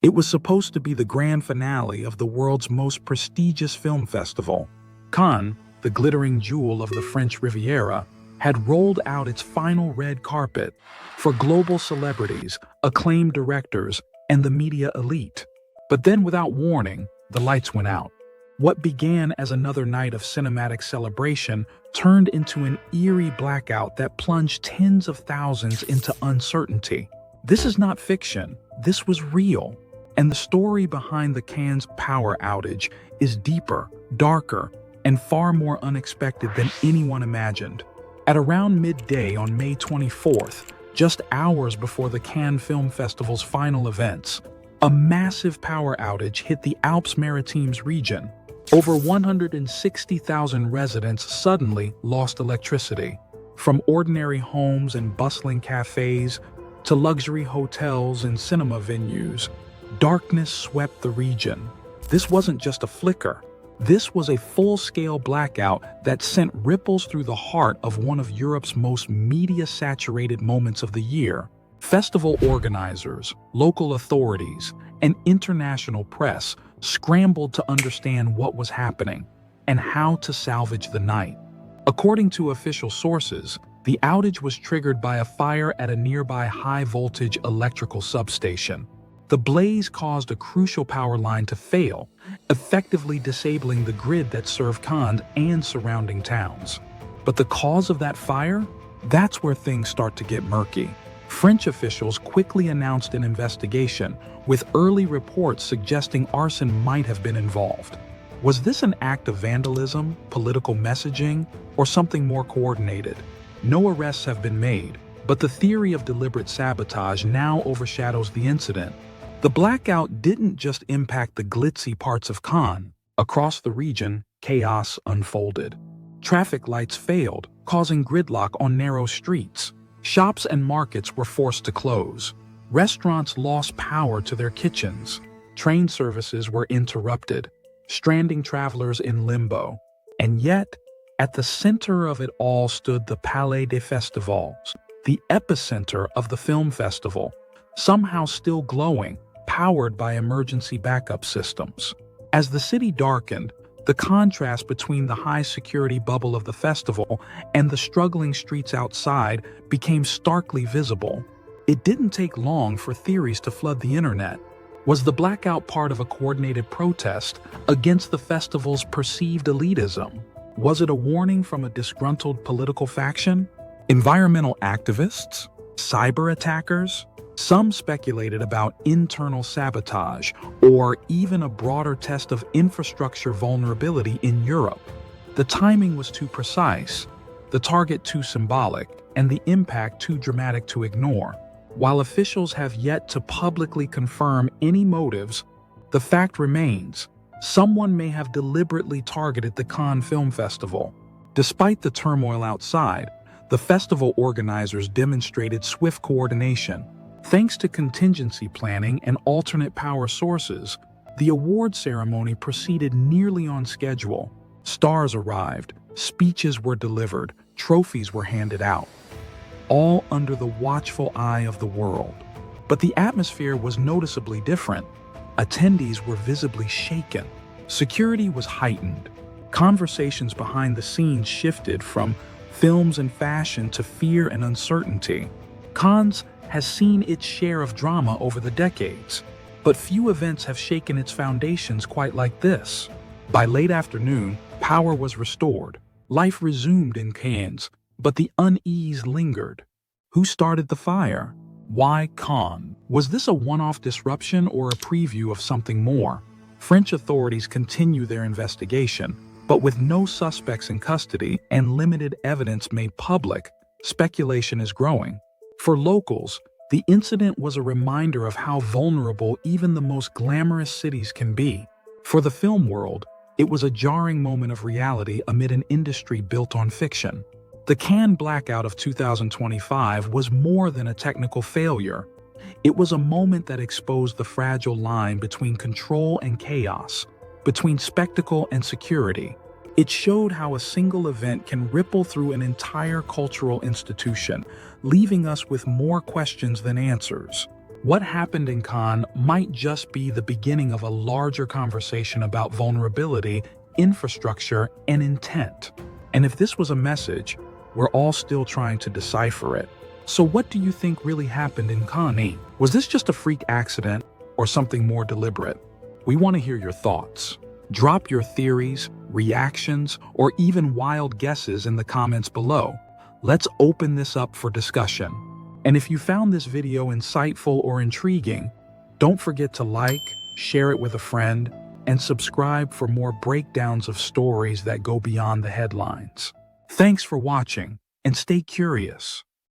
It was supposed to be the grand finale of the world's most prestigious film festival. Cannes, the glittering jewel of the French Riviera, had rolled out its final red carpet for global celebrities, acclaimed directors, and the media elite. But then, without warning, the lights went out. What began as another night of cinematic celebration turned into an eerie blackout that plunged tens of thousands into uncertainty. This is not fiction. This was real. And the story behind the Cannes power outage is deeper, darker, and far more unexpected than anyone imagined. At around midday on May 24th, just hours before the Cannes Film Festival's final events, a massive power outage hit the Alpes-Maritimes region. Over 160,000 residents suddenly lost electricity. From ordinary homes and bustling cafes to luxury hotels and cinema venues, darkness swept the region. This wasn't just a flicker. This was a full-scale blackout that sent ripples through the heart of one of Europe's most media-saturated moments of the year. Festival organizers, local authorities, and international press scrambled to understand what was happening and how to salvage the night. According to official sources, the outage was triggered by a fire at a nearby high-voltage electrical substation. The blaze caused a crucial power line to fail, effectively disabling the grid that served Cannes and surrounding towns. But the cause of that fire? That's where things start to get murky. French officials quickly announced an investigation, with early reports suggesting arson might have been involved. Was this an act of vandalism, political messaging, or something more coordinated? No arrests have been made, but the theory of deliberate sabotage now overshadows the incident. The blackout didn't just impact the glitzy parts of Cannes. Across the region, chaos unfolded. Traffic lights failed, causing gridlock on narrow streets. Shops and markets were forced to close. Restaurants lost power to their kitchens. Train services were interrupted, stranding travelers in limbo. And yet, at the center of it all stood the Palais des Festivals, the epicenter of the film festival, somehow still glowing, powered by emergency backup systems. As the city darkened, the contrast between the high-security bubble of the festival and the struggling streets outside became starkly visible. It didn't take long for theories to flood the internet. Was the blackout part of a coordinated protest against the festival's perceived elitism? Was it a warning from a disgruntled political faction? Environmental activists? Cyber attackers? Some speculated about internal sabotage or even a broader test of infrastructure vulnerability in Europe. The timing was too precise, the target too symbolic, and the impact too dramatic to ignore. While officials have yet to publicly confirm any motives, the fact remains: someone may have deliberately targeted the Cannes Film Festival. Despite the turmoil outside, the festival organizers demonstrated swift coordination. Thanks to contingency planning and alternate power sources, the award ceremony proceeded nearly on schedule. Stars arrived, speeches were delivered, trophies were handed out, all under the watchful eye of the world. But the atmosphere was noticeably different. Attendees were visibly shaken. Security was heightened. Conversations behind the scenes shifted from films and fashion to fear and uncertainty. Cannes has seen its share of drama over the decades, but few events have shaken its foundations quite like this. By late afternoon, power was restored. Life resumed in Cannes, but the unease lingered. Who started the fire? Why Cannes? Was this a one-off disruption or a preview of something more? French authorities continue their investigation, but with no suspects in custody and limited evidence made public, speculation is growing. For locals, the incident was a reminder of how vulnerable even the most glamorous cities can be. For the film world, it was a jarring moment of reality amid an industry built on fiction. The Cannes blackout of 2025 was more than a technical failure. It was a moment that exposed the fragile line between control and chaos, between spectacle and security. It showed how a single event can ripple through an entire cultural institution, leaving us with more questions than answers. What happened in Cannes might just be the beginning of a larger conversation about vulnerability, infrastructure, and intent. And if this was a message, we're all still trying to decipher it. So what do you think really happened in Cannes? Was this just a freak accident or something more deliberate? We want to hear your thoughts. Drop your theories, reactions, or even wild guesses in the comments below. Let's open this up for discussion. And if you found this video insightful or intriguing, don't forget to like, share it with a friend, and subscribe for more breakdowns of stories that go beyond the headlines. Thanks for watching, and stay curious.